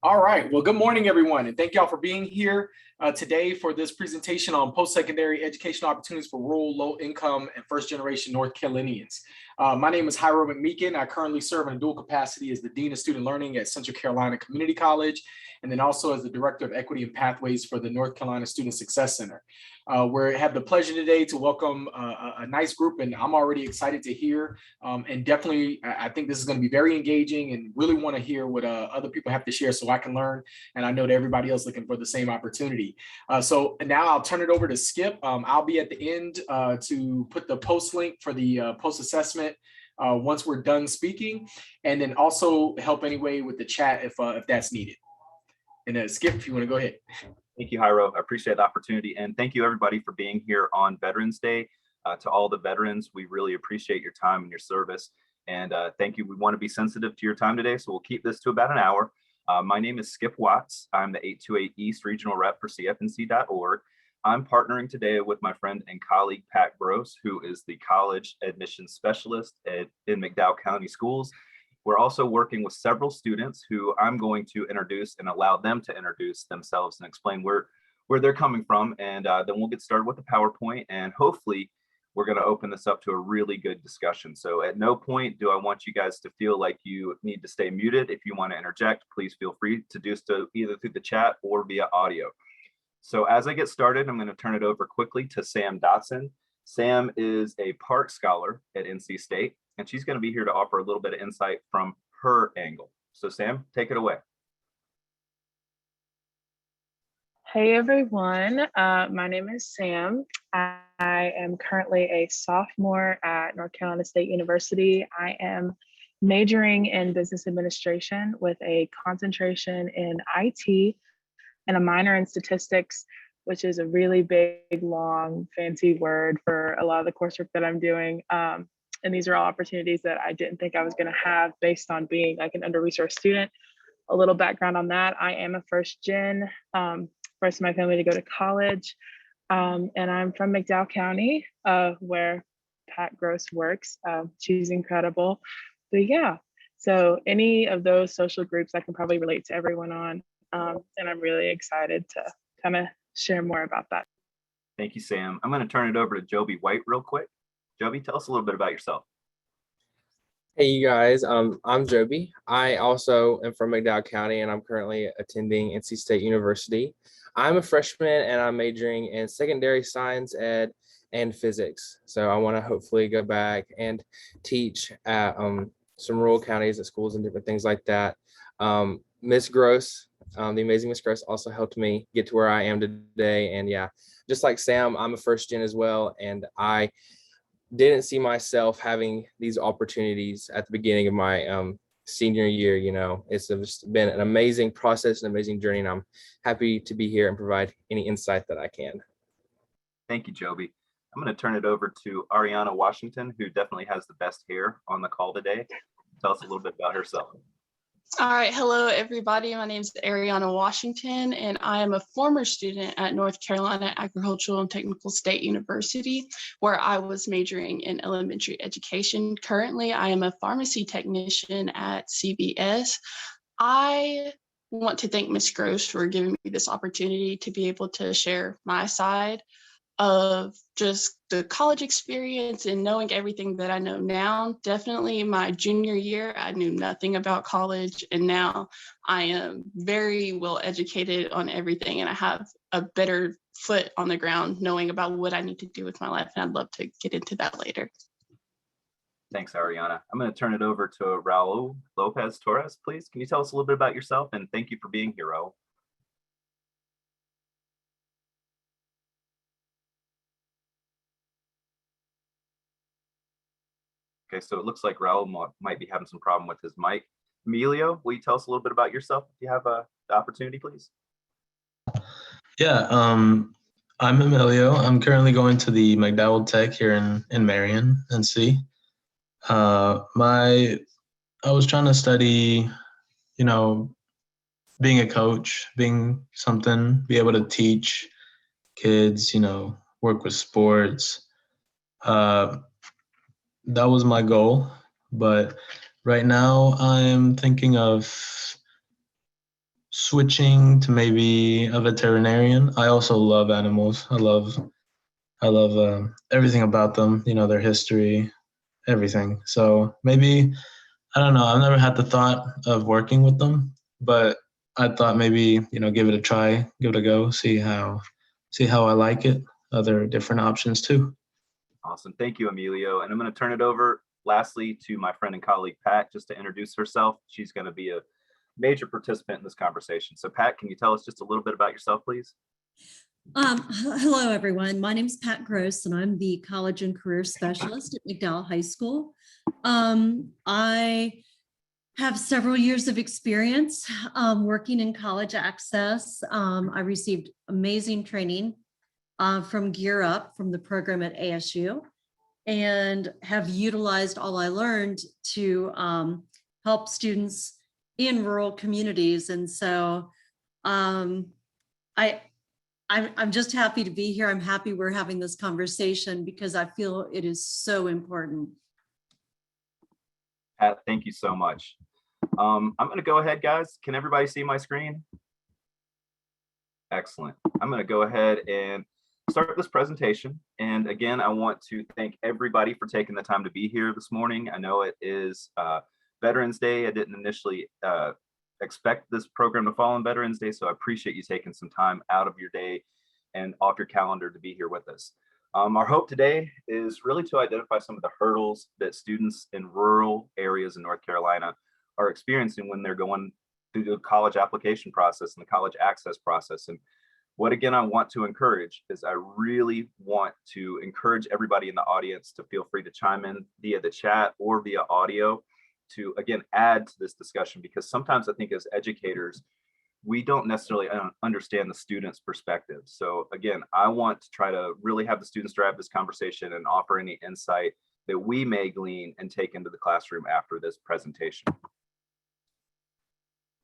All right. Well, good morning, everyone, and thank y'all for being here today for this presentation on post-secondary educational opportunities for rural, low-income, and first-generation North Carolinians. My name is Pyro. I currently serve in a dual capacity as the Dean of Student Learning at Central Carolina Community College, and then also as the Director of Equity and Pathways for the North Carolina Student Success Center. We have the pleasure today to welcome a nice group, and I'm already excited to hear. And definitely, I think this is going to be very engaging and really want to hear what other people have to share so I can learn. And I know that everybody else looking for the same opportunity. So now I'll turn it over to Skip. I'll be at the end to put the post link for the post assessment once we're done speaking, and then also help anyway with the chat if that's needed. And Skip, if you want to go ahead. Thank you, Hyro. I appreciate the opportunity. And thank you, everybody, for being here on Veterans Day. To all the veterans, we really appreciate your time and your service. And thank you. We want to be sensitive to your time today, so we'll keep this to about an hour. My name is Skip Watts. I'm the 828 East Regional Rep for CFNC.org. I'm partnering today with my friend and colleague, Pat Gross, who is the College Admissions Specialist in McDowell County Schools. We're also working with several students who I'm going to introduce and allow them to introduce themselves and explain where they're coming from. And then we'll get started with the PowerPoint, and hopefully we're going to open this up to a really good discussion. So at no point do I want you guys to feel like you need to stay muted. If you want to interject, please feel free to do so either through the chat or via audio. So as I get started, I'm going to turn it over quickly to Sam Dotson. Sam is a Park Scholar at NC State, and she's going to be here to offer a little bit of insight from her angle. So Sam, take it away. Hey everyone, my name is Sam. I am currently a sophomore at North Carolina State University. I am majoring in business administration with a concentration in IT and a minor in statistics, which is a really big, long, fancy word for a lot of the coursework that I'm doing. And these are all opportunities that I didn't think I was going to have based on being like an under-resourced student. A little background on that: I am a first gen. First in my family to go to college. And I'm from McDowell County, where Pat Gross works. She's incredible. But yeah, so any of those social groups I can probably relate to everyone on. And I'm really excited to kind of share more about that. Thank you, Sam. I'm going to turn it over to Joby White real quick. Joby, tell us a little bit about yourself. Hey, you guys, I'm Joby. I also am from McDowell County, and I'm currently attending NC State University. I'm a freshman, and I'm majoring in secondary science ed and physics. So I want to hopefully go back and teach at some rural counties at schools and different things like that. Miss Gross, the amazing Miss Gross, also helped me get to where I am today. And yeah, just like Sam, I'm a first gen as well, and I didn't see myself having these opportunities at the beginning of my senior year. You know, it's just been an amazing process, an amazing journey, and I'm happy to be here and provide any insight that I can. Thank you, Joby. I'm going to turn it over to Ariana Washington, who definitely has the best hair on the call today. Tell us a little bit about herself. All right, hello everybody. My name is Ariana Washington, and I am a former student at North Carolina Agricultural and Technical State University, where I was majoring in elementary education. Currently, I am a pharmacy technician at CVS. I want to thank Ms. Gross for giving me this opportunity to be able to share my side of just the college experience and knowing everything that I know now. Definitely my junior year, I knew nothing about college, and now I am very well educated on everything, and I have a better foot on the ground knowing about what I need to do with my life, and I'd love to get into that later. Thanks, Ariana. I'm going to turn it over to Raul Lopez Torres, please. Can you tell us a little bit about yourself? And thank you for being here, Raul. Okay, so it looks like Raul might be having some problem with his mic. Emilio, will you tell us a little bit about yourself if you have the opportunity, please? Yeah, I'm Emilio. I'm currently going to the McDowell Tech here in Marion, NC. I was trying to study, you know, being a coach, being something, be able to teach kids, you know, work with sports. That was my goal, but right now I'm thinking of switching to maybe a veterinarian. I also love animals. I love everything about them, you know, their history, everything. So maybe, I don't know, I've never had the thought of working with them, but I thought maybe, you know, give it a try, give it a go, see how I like it. Other different options too. Awesome. Thank you, Emilio. And I'm going to turn it over lastly to my friend and colleague, Pat, just to introduce herself. She's going to be a major participant in this conversation. So Pat, can you tell us just a little bit about yourself, please? Hello, everyone. My name is Pat Gross, and I'm the College and Career Specialist at McDowell High School. I have several years of experience working in college access. I received amazing training from Gear Up from the program at ASU, and have utilized all I learned to help students in rural communities. And so I'm just happy to be here. I'm happy we're having this conversation because I feel it is so important. Pat, thank you so much. I'm going to go ahead, guys. Can everybody see my screen? Excellent. I'm going to go ahead and start this presentation. And again, I want to thank everybody for taking the time to be here this morning. I know it is Veterans Day. I didn't initially expect this program to fall on Veterans Day, so I appreciate you taking some time out of your day and off your calendar to be here with us. Our hope today is really to identify some of the hurdles that students in rural areas in North Carolina are experiencing when they're going through the college application process and the college access process. And what, again, I want to encourage is I really want to encourage everybody in the audience to feel free to chime in via the chat or via audio to, again, add to this discussion, because sometimes I think as educators, we don't necessarily understand the student's perspective. So again, I want to try to really have the students drive this conversation and offer any insight that we may glean and take into the classroom after this presentation.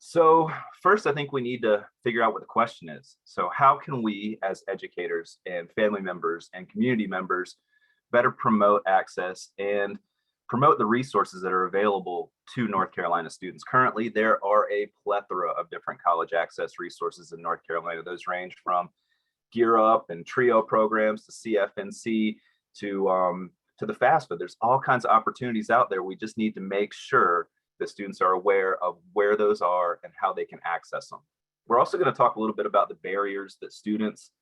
So first, I think we need to figure out what the question is. So how can we as educators and family members and community members better promote access and promote the resources that are available to North Carolina students? Currently, there are a plethora of different college access resources in North Carolina. Those range from Gear Up and TRIO programs to CFNC to the FAFSA. There's all kinds of opportunities out there. We just need to make sure that students are aware of where those are and how they can access them. We're also going to talk a little bit about the barriers that students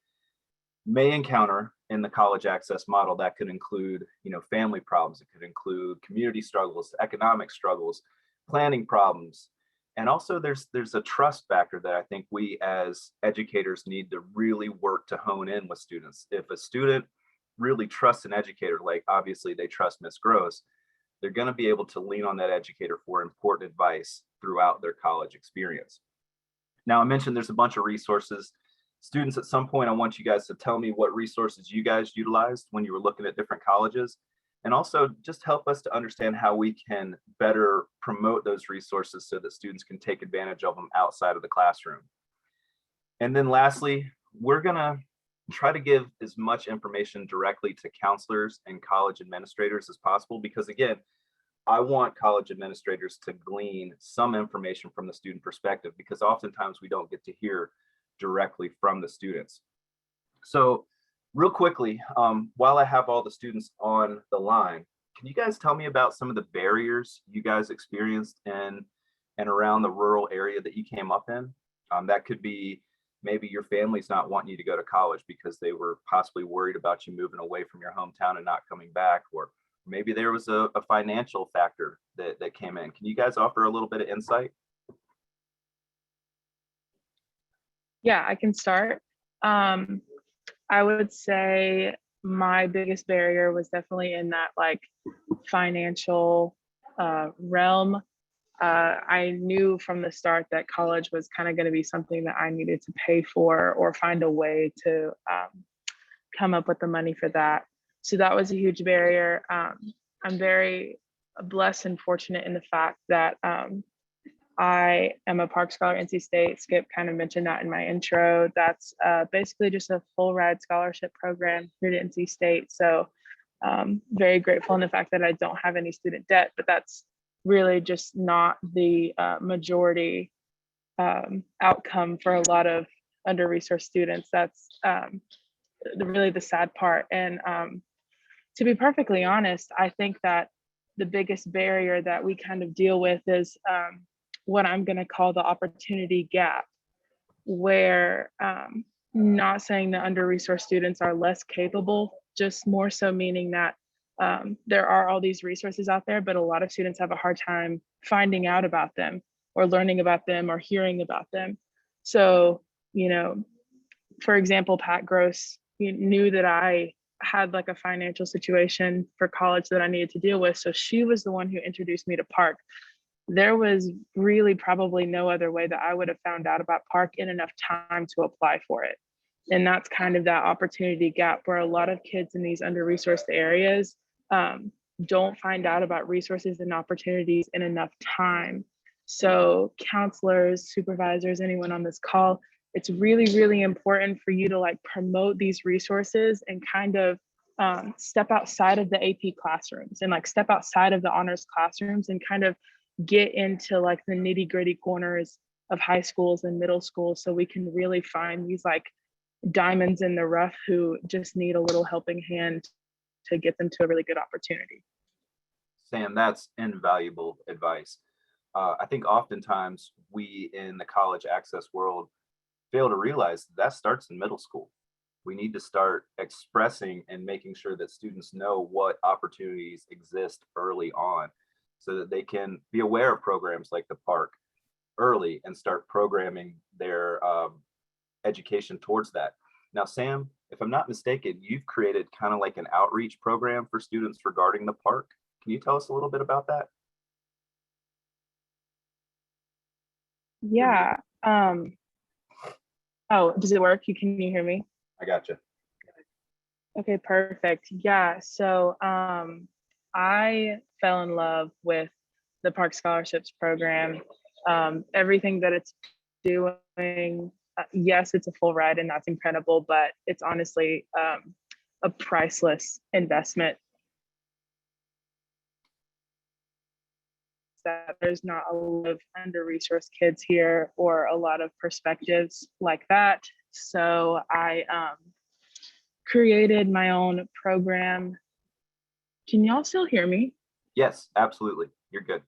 may encounter in the college access model. That could include, family problems. It could include community struggles, economic struggles, planning problems. And also there's a trust factor that I think we as educators need to really work to hone in with students. If a student really trusts an educator, like obviously they trust Ms. Gross, they're going to be able to lean on that educator for important advice throughout their college experience. Now, I mentioned there's a bunch of resources. Students, at some point, I want you guys to tell me what resources you guys utilized when you were looking at different colleges, and also just help us to understand how we can better promote those resources so that students can take advantage of them outside of the classroom. And then lastly, we're going to try to give as much information directly to counselors and college administrators as possible, because again, I want college administrators to glean some information from the student perspective, because oftentimes we don't get to hear directly from the students. So real quickly, while I have all the students on the line, can you guys tell me about some of the barriers you guys experienced in and around the rural area that you came up in? That could be maybe your family's not wanting you to go to college because they were possibly worried about you moving away from your hometown and not coming back, or maybe there was a financial factor that came in. Can you guys offer a little bit of insight? Yeah, I can start. I would say my biggest barrier was definitely in that financial realm. I knew from the start that college was kind of going to be something that I needed to pay for or find a way to come up with the money for that. So that was a huge barrier. I'm very blessed and fortunate in the fact that I am a Park Scholar NC State. Skip kind of mentioned that in my intro. That's basically just a full ride scholarship program here at NC State. So very grateful in the fact that I don't have any student debt, but that's really just not the majority outcome for a lot of under-resourced students. That's really the sad part. And to be perfectly honest, I think that the biggest barrier that we kind of deal with is what I'm going to call the opportunity gap, where not saying that under-resourced students are less capable, just more so meaning that there are all these resources out there, but a lot of students have a hard time finding out about them or learning about them or hearing about them. So, you know, for example, Pat Gross knew that I had like a financial situation for college that I needed to deal with. So she was the one who introduced me to Park. There was really probably no other way that I would have found out about Park in enough time to apply for it. And that's kind of that opportunity gap where a lot of kids in these under-resourced areas don't find out about resources and opportunities in enough time. So counselors, supervisors, anyone on this call, it's really, really important for you to like promote these resources and kind of step outside of the AP classrooms and like step outside of the honors classrooms and kind of get into like the nitty gritty corners of high schools and middle schools so we can really find these like diamonds in the rough who just need a little helping hand to get them to a really good opportunity. Sam, that's invaluable advice. I think oftentimes we in the college access world fail to realize that starts in middle school. We need to start expressing and making sure that students know what opportunities exist early on so that they can be aware of programs like the Park early and start programming their education towards that. Now, Sam, if I'm not mistaken, you've created kind of like an outreach program for students regarding the Park. Can you tell us a little bit about that? Yeah. Oh, does it work? Can you hear me? I gotcha. Okay, perfect. Yeah. So I fell in love with the Park Scholarships program. Everything that it's doing, yes, it's a full ride and that's incredible, but it's honestly a priceless investment. That there's not a lot of under-resourced kids here or a lot of perspectives like that. So I created my own program. Can y'all still hear me? Yes, absolutely. You're good.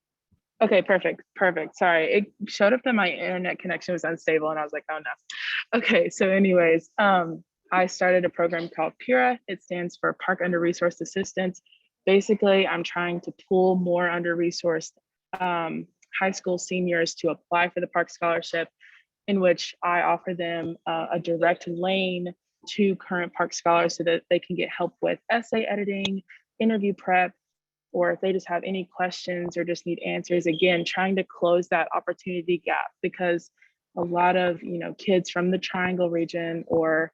Okay, perfect. Sorry, it showed up that my internet connection was unstable and I was like, oh no. Okay, so anyways, I started a program called Pyro. It stands for Park Under-Resourced Assistance. Basically, I'm trying to pull more under-resourced high school seniors to apply for the Park Scholarship, in which I offer them a direct lane to current Park Scholars so that they can get help with essay editing, interview prep, or if they just have any questions or just need answers. Again, trying to close that opportunity gap, because a lot of kids from the Triangle region or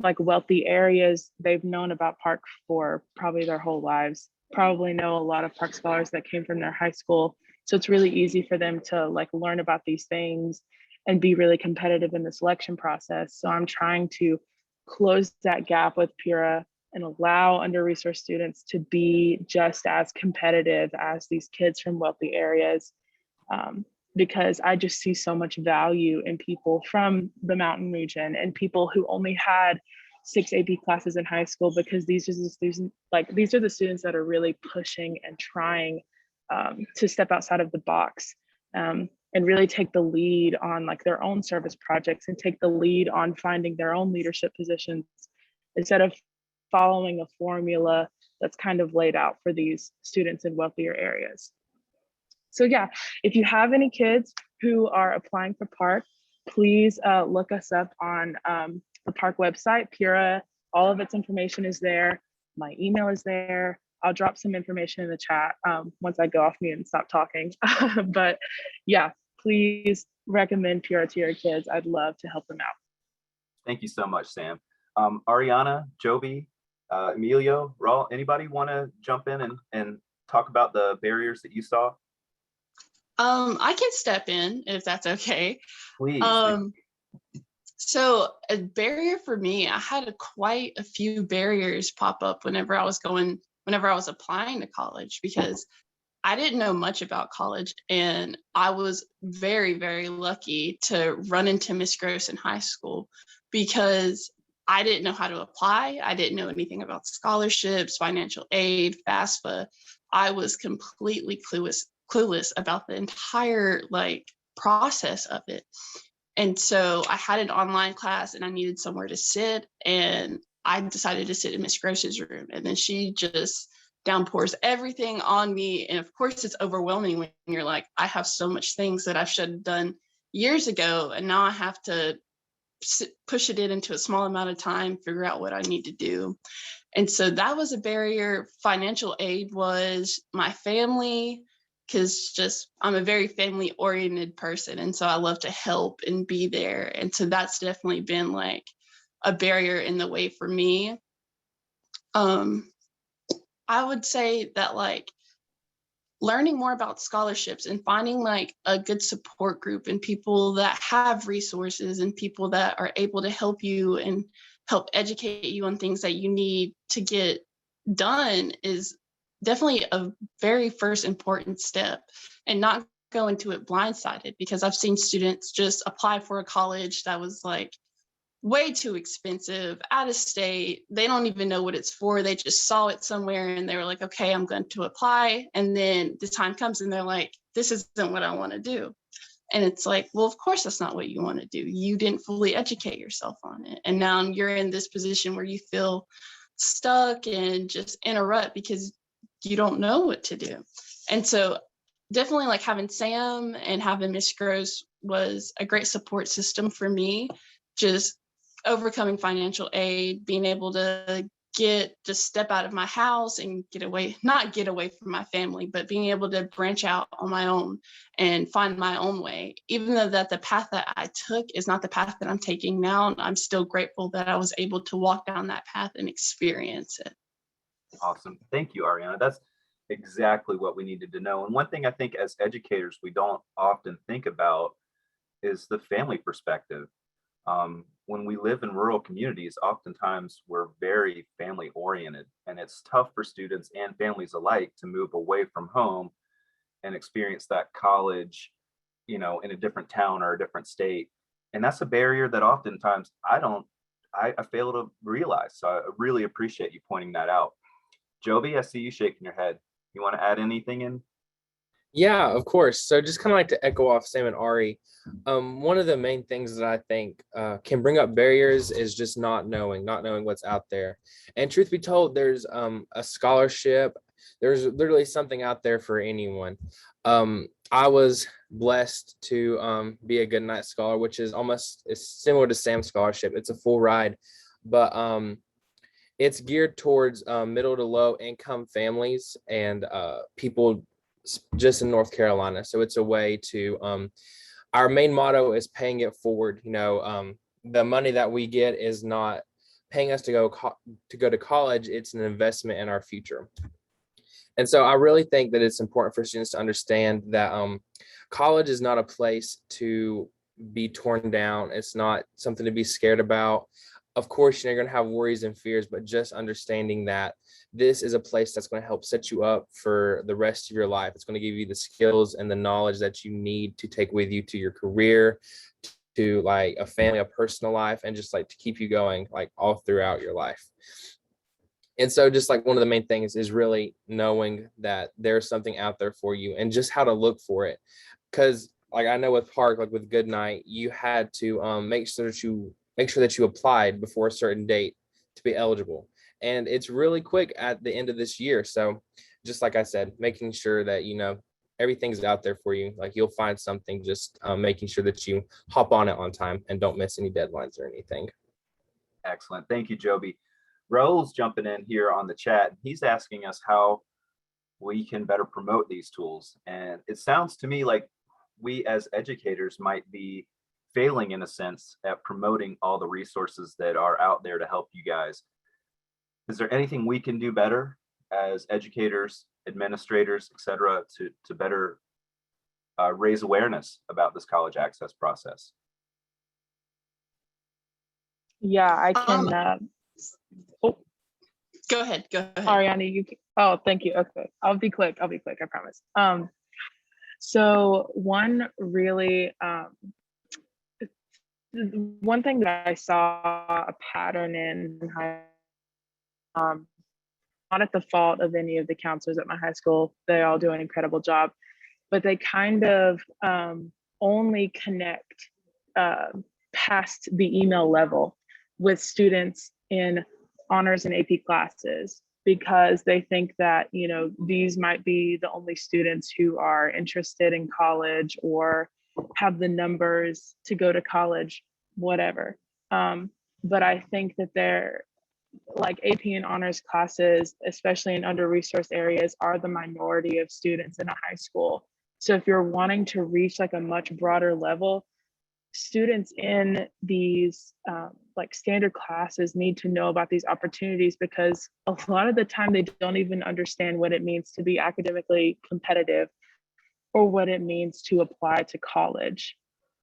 like wealthy areas, they've known about Park for probably their whole lives, probably know a lot of Park Scholars that came from their high school. So it's really easy for them to like learn about these things and be really competitive in the selection process. So I'm trying to close that gap with Pyro and allow under-resourced students to be just as competitive as these kids from wealthy areas, because I just see so much value in people from the mountain region and people who only had 6 AP classes in high school, because these are the students that are really pushing and trying to step outside of the box and really take the lead on like their own service projects and take the lead on finding their own leadership positions instead of following a formula that's kind of laid out for these students in wealthier areas. So yeah, if you have any kids who are applying for Park, please look us up on the Park website, Pyro. All of its information is there. My email is there. I'll drop some information in the chat once I go off mute and stop talking. But yeah, please recommend Pyro to your kids. I'd love to help them out. Thank you so much, Sam. Ariana, Joby, Emilio, Raul, anybody want to jump in and talk about the barriers that you saw? I can step in if that's okay. Please. So a barrier for me, I had quite a few barriers pop up whenever I was applying to college, because I didn't know much about college, and I was very, very lucky to run into Miss Gross in high school because I didn't know how to apply. I didn't know anything about scholarships, financial aid, FAFSA. I was completely clueless about the entire process of it. And so I had an online class and I needed somewhere to sit, and I decided to sit in Miss Gross's room, and then she just downpours everything on me. And of course it's overwhelming when you're like, I have so much things that I should have done years ago, and now I have to push it into a small amount of time, figure out what I need to do. And so that was a barrier. Financial aid was my family, because just I'm a very family oriented person, and so I love to help and be there. And so that's definitely been like a barrier in the way for me. I would say that learning more about scholarships and finding a good support group and people that have resources and people that are able to help you and help educate you on things that you need to get done is definitely a very first important step, and not go into it blindsided, because I've seen students just apply for a college that was way too expensive, out of state. They don't even know what it's for. They just saw it somewhere and they were like, okay, I'm going to apply. And then the time comes and they're like, this isn't what I want to do. And it's like, well, of course, that's not what you want to do. You didn't fully educate yourself on it. And now you're in this position where you feel stuck and just in a rut because you don't know what to do. And so definitely having Sam and having Miss Gross was a great support system for me. Just overcoming financial aid, being able to just step out of my house and not get away from my family, but being able to branch out on my own and find my own way. Even though that the path that I took is not the path that I'm taking now, I'm still grateful that I was able to walk down that path and experience it. Awesome. Thank you, Ariana. That's exactly what we needed to know. And one thing I think as educators, we don't often think about is the family perspective. When we live in rural communities, oftentimes we're very family oriented, and it's tough for students and families alike to move away from home and experience that college, in a different town or a different state. And that's a barrier that oftentimes I fail to realize. So I really appreciate you pointing that out. Joby, I see you shaking your head. You want to add anything in? Yeah, of course. So just kind of like to echo off Sam and Ari, one of the main things that I think can bring up barriers is just not knowing what's out there. And truth be told, there's a scholarship. There's literally something out there for anyone. I was blessed to be a Good Night Scholar, which is similar to Sam's scholarship. It's a full ride, but it's geared towards middle to low income families and people just in North Carolina. So it's a way to, our main motto is paying it forward. The money that we get is not paying us to go to college. It's an investment in our future. And so I really think that it's important for students to understand that college is not a place to be torn down. It's not something to be scared about. Of course, you're going to have worries and fears, but just understanding that this is a place that's going to help set you up for the rest of your life. It's going to give you the skills and the knowledge that you need to take with you to your career, to a family, a personal life, and just to keep you going all throughout your life. And so just one of the main things is really knowing that there's something out there for you and just how to look for it. Because I know with Park, with Goodnight, you had to make sure that you applied before a certain date to be eligible. And it's really quick at the end of this year. So just like I said, making sure that, everything's out there for you. You'll find something, just making sure that you hop on it on time and don't miss any deadlines or anything. Excellent. Thank you, Joby. Raul's jumping in here on the chat. He's asking us how we can better promote these tools. And it sounds to me like we as educators might be failing in a sense at promoting all the resources that are out there to help you guys. Is there anything we can do better as educators, administrators, etc., to better raise awareness about this college access process? Yeah, I can. Go ahead. Ariana, Oh, thank you. Okay, I'll be quick, I promise. So one thing that I saw a pattern in high, not at the fault of any of the counselors at my high school, they all do an incredible job, but they kind of only connect past the email level with students in honors and AP classes, because they think that, you know, these might be the only students who are interested in college or have the numbers to go to college, whatever. But I think that they're like AP and honors classes, especially in under-resourced areas, are the minority of students in a high school. So if you're wanting to reach like a much broader level, students in these like standard classes need to know about these opportunities, because a lot of the time they don't even understand what it means to be academically competitive or what it means to apply to college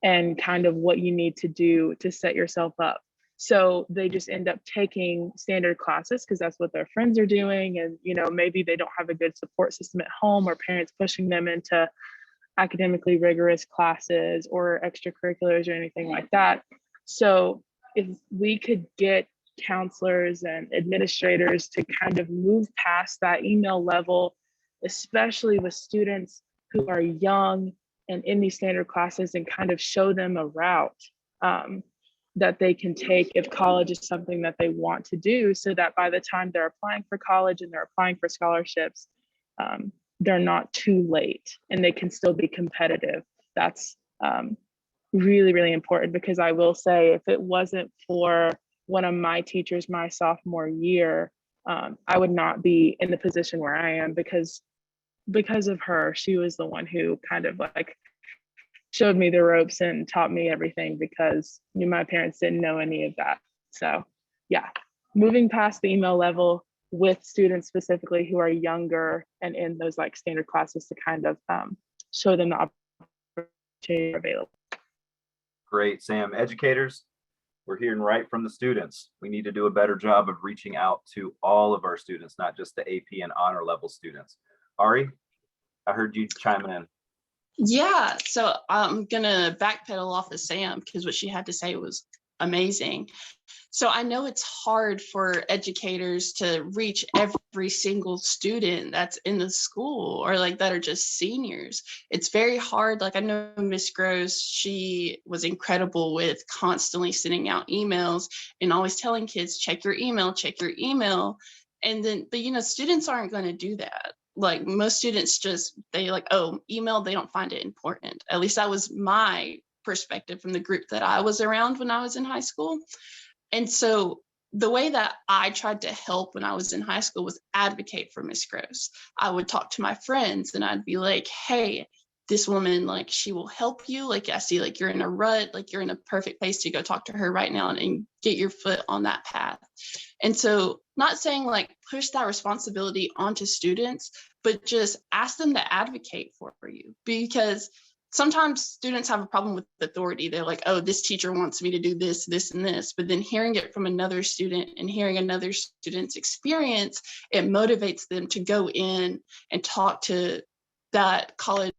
and kind of what you need to do to set yourself up. So they just end up taking standard classes because that's what their friends are doing. And, you know, maybe they don't have a good support system at home or parents pushing them into academically rigorous classes or extracurriculars or anything like that. So if we could get counselors and administrators to kind of move past that email level, especially with students who are young and in these standard classes, and kind of show them a route that they can take if college is something that they want to do, so that by the time they're applying for college and they're applying for scholarships, they're not too late and they can still be competitive. That's really, really important, because I will say, if it wasn't for one of my teachers my sophomore year, I would not be in the position where I am, because of her. She was the one who kind of like showed me the ropes and taught me everything, because my parents didn't know any of that. So yeah, moving past the email level with students specifically who are younger and in those like standard classes to kind of show them the opportunity available. Great, Sam. Educators, we're hearing right from the students. We need to do a better job of reaching out to all of our students, not just the AP and honor level students. Ari, I heard you chiming in. Yeah, so I'm gonna backpedal off of Sam, because what she had to say was amazing. So I know it's hard for educators to reach every single student that's in the school, or like that are just seniors. It's very hard. Like I know Miss Gross, she was incredible with constantly sending out emails and always telling kids, check your email, check your email. And then, but you know, students aren't going to do that. Like most students just, they like, oh, email, they don't find it important. At least that was my perspective from the group that I was around when I was in high school. And so the way that I tried to help when I was in high school was advocate for Miss Gross. I would talk to my friends and I'd be like, hey, this woman, like, she will help you. Like, I see, like, you're in a rut, like, you're in a perfect place to go talk to her right now and get your foot on that path. And so, not saying like push that responsibility onto students, but just ask them to advocate for you, because sometimes students have a problem with authority. They're like, oh, this teacher wants me to do this, this, and this. But then hearing it from another student and hearing another student's experience, it motivates them to go in and talk to that college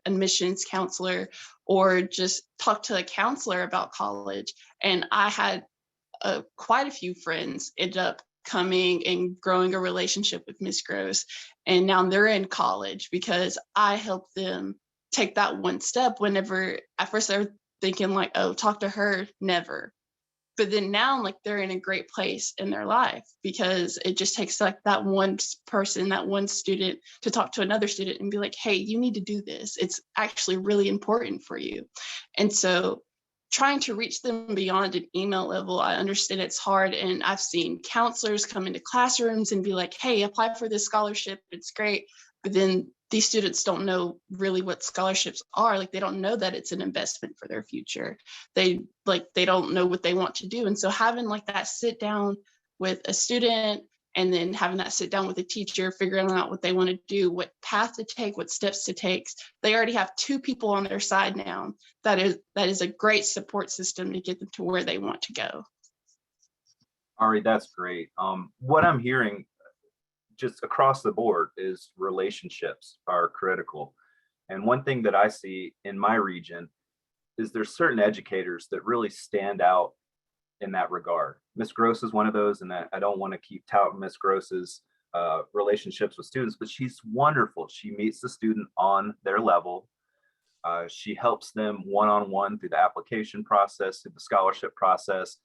admissions counselor, or just talk to a counselor about college. And I had quite a few friends end up coming and growing a relationship with Miss Gross. And now they're in college because I helped them take that one step. Whenever at first they were thinking like, oh, talk to her, never. But then now, like, they're in a great place in their life, because it just takes like that one person, that one student, to talk to another student and be like, hey, you need to do this. It's actually really important for you. And so trying to reach them beyond an email level, I understand it's hard. And I've seen counselors come into classrooms and be like, hey, apply for this scholarship. It's great. But then these students don't know really what scholarships are. Like, they don't know that it's an investment for their future. They don't know what they want to do. And so having like that sit down with a student, and then having that sit down with a teacher, figuring out what they want to do, what path to take, what steps to take. They already have two people on their side now. That is a great support system to get them to where they want to go. Ari, that's great. What I'm hearing, just across the board is relationships are critical. And one thing that I see in my region is there's certain educators that really stand out in that regard. Miss Gross is one of those, and I don't want to keep touting Miss Gross's relationships with students, but she's wonderful. She meets the student on their level. She helps them one-on-one through the application process, through the scholarship process,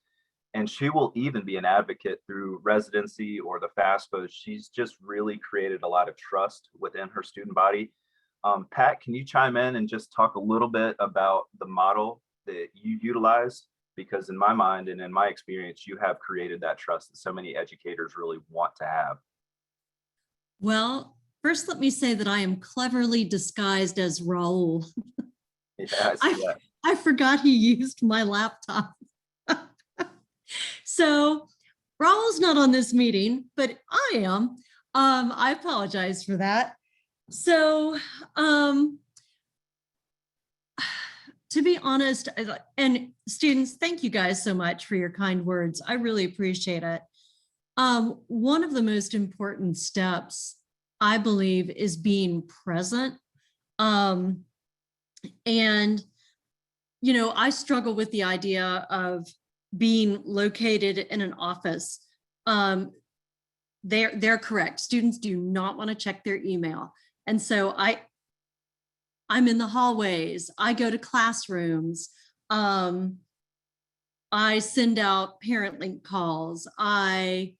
and she will even be an advocate through residency or the FAFSA. She's just really created a lot of trust within her student body. Pat, can you chime in and just talk a little bit about the model that you utilize? Because in my mind and in my experience, you have created that trust that so many educators really want to have. Well, first, let me say that I am cleverly disguised as Raul. Yeah, I see that. I forgot he used my laptop. So Raul's not on this meeting, but I am. I apologize for that. So to be honest, and students, thank you guys so much for your kind words. I really appreciate it. One of the most important steps, I believe, is being present. And, you know, I struggle with the idea of being located in an office. They're correct. Students do not want to check their email. And so I'm in the hallways. I go to classrooms. I send out parent link calls. I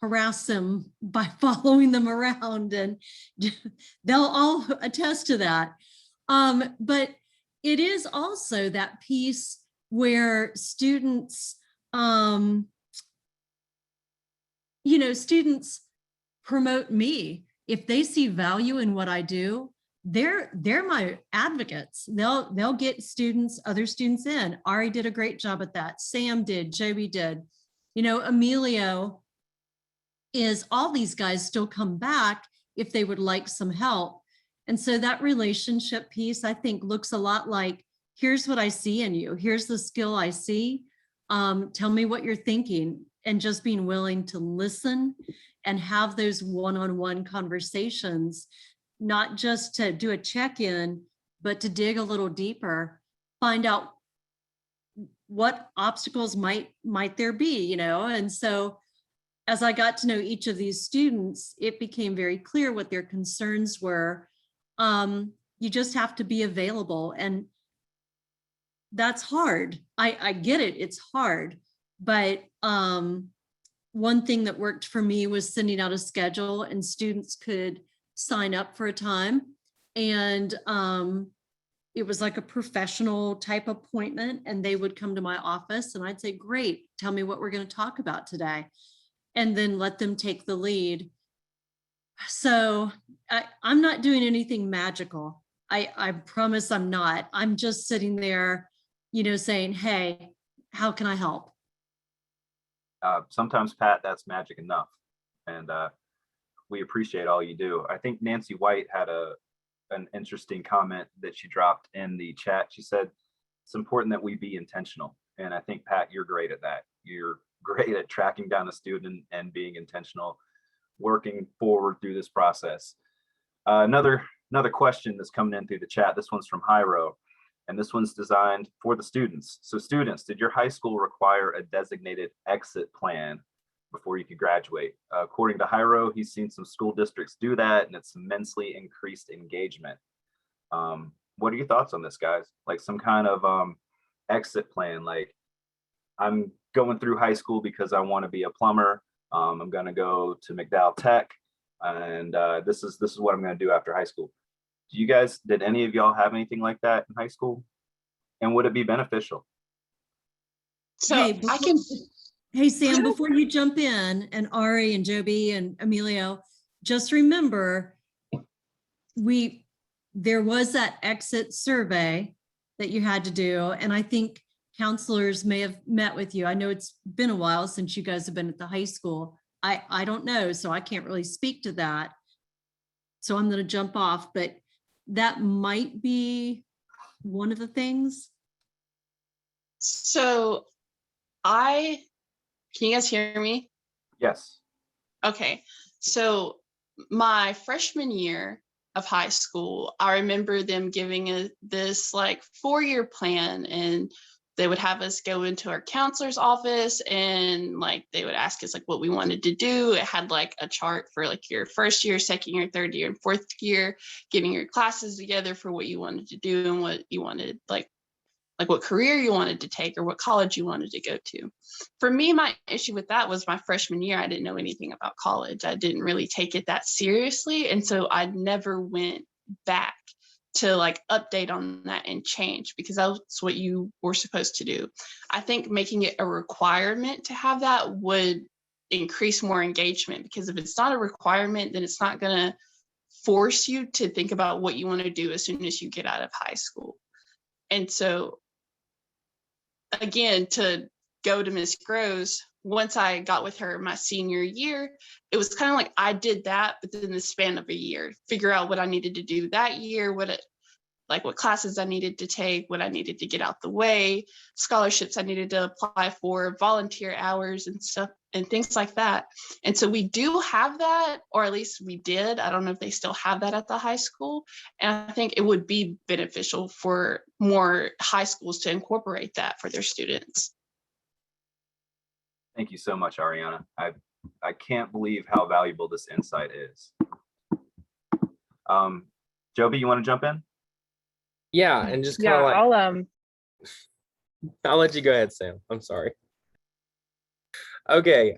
harass them by following them around, and they'll all attest to that. But it is also that piece where students, you know, students promote me. If they see value in what I do, they're my advocates. They'll get students, other students in. Ari did a great job at that. Sam did, Joby did. You know, Emilio is, all these guys still come back if they would like some help. And so that relationship piece, I think, looks a lot like, here's what I see in you. Here's the skill I see. Tell me what you're thinking, and just being willing to listen and have those one-on-one conversations, not just to do a check-in, but to dig a little deeper, find out what obstacles might there be, you know? And so as I got to know each of these students, it became very clear what their concerns were. You just have to be available, and that's hard. I get it, it's hard. But one thing that worked for me was sending out a schedule, and students could sign up for a time. And it was like a professional type appointment, and they would come to my office and I'd say, great, tell me what we're going to talk about today. And then let them take the lead. So I'm not doing anything magical. I promise I'm not. I'm just sitting there, you know, saying, hey, how can I help? Sometimes, Pat, that's magic enough. And we appreciate all you do. I think Nancy White had an interesting comment that she dropped in the chat. She said, it's important that we be intentional. And I think, Pat, you're great at that. You're great at tracking down a student and being intentional, working forward through this process. Another question that's coming in through the chat. This one's from Pyro, and this one's designed for the students. So students, did your high school require a designated exit plan before you could graduate? According to Pyro, he's seen some school districts do that, and it's immensely increased engagement. What are your thoughts on this, guys? Like some kind of exit plan, like, I'm going through high school because I want to be a plumber. I'm going to go to McDowell Tech, and this is what I'm going to do after high school. Did any of y'all have anything like that in high school? And would it be beneficial? So Hey, hey, Sam, Yeah. before you jump in, and Ari and Joby and Emilio, just remember, there was that exit survey that you had to do. And I think counselors may have met with you. I know it's been a while since you guys have been at the high school. I don't know, so I can't really speak to that. So I'm going to jump off, but that might be one of the things. So can you guys hear me? Yes. Okay. So my freshman year of high school, I remember them giving this like 4-year plan, and they would have us go into our counselor's office, and like they would ask us like what we wanted to do. It had like a chart for like your first year, second year, third year, and fourth year, getting your classes together for what you wanted to do and what you wanted, like what career you wanted to take or what college you wanted to go to. For me, my issue with that was my freshman year, I didn't know anything about college. I didn't really take it that seriously. And so I never went back to like update on that and change, because that's what you were supposed to do. I think making it a requirement to have that would increase more engagement, because if it's not a requirement, then it's not going to force you to think about what you want to do as soon as you get out of high school. And so again, to go to Miss Groves, once I got with her my senior year, it was kind of like I did that, but in the span of a year, figure out what I needed to do that year, what classes I needed to take, what I needed to get out the way, scholarships I needed to apply for, volunteer hours and stuff and things like that. And so we do have that, or at least we did. I don't know if they still have that at the high school. And I think it would be beneficial for more high schools to incorporate that for their students. Thank you so much, Ariana. I can't believe how valuable this insight is. Joby, you want to jump in? Yeah, and just kind of like, I'll let you go ahead, Sam. I'm sorry. Okay,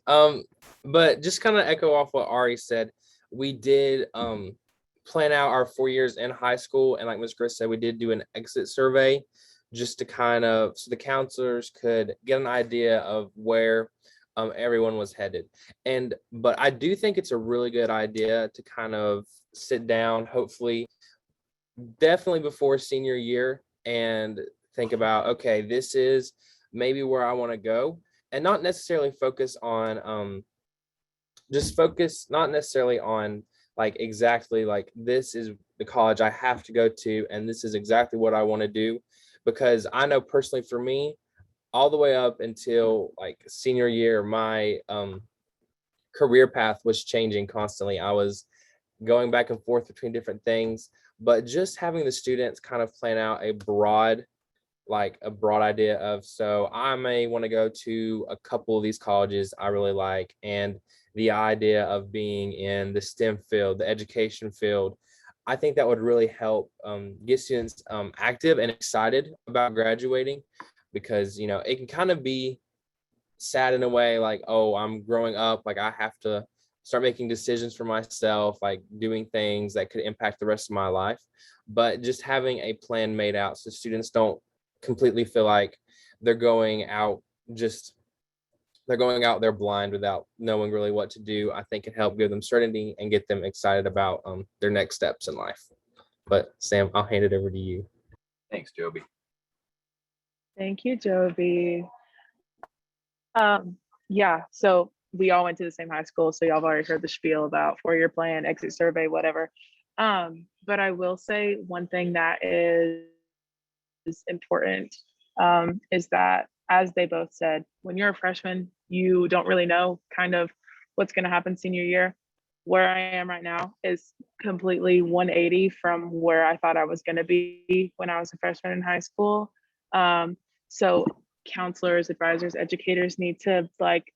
but just kind of echo off what Ari said. We did plan out our 4 years in high school, and like Ms. Chris said, we did do an exit survey just to kind of, so the counselors could get an idea of where everyone was headed. But I do think it's a really good idea to kind of sit down, hopefully, definitely before senior year, and think about, okay, this is maybe where I want to go, and not necessarily focus on not necessarily on like exactly like this is the college I have to go to and this is exactly what I want to do, because I know personally for me, all the way up until like senior year, my career path was changing constantly. I was going back and forth between different things, but just having the students kind of plan out a broad idea of, so I may want to go to a couple of these colleges I really like, and the idea of being in the STEM field, the education field, I think that would really help get students active and excited about graduating, because, you know, it can kind of be sad in a way, like, oh, I'm growing up, like I have to start making decisions for myself, like doing things that could impact the rest of my life. But just having a plan made out so students don't completely feel like they're going out there blind without knowing really what to do, I think can help give them certainty and get them excited about their next steps in life. But Sam, I'll hand it over to you. Thanks, Joby. Thank you, Joby. Yeah, so we all went to the same high school, so y'all have already heard the spiel about 4-year plan, exit survey, whatever. But I will say one thing that is important is that, as they both said, when you're a freshman, you don't really know kind of what's going to happen senior year. Where I am right now is completely 180 from where I thought I was going to be when I was a freshman in high school. So counselors, advisors, educators need to like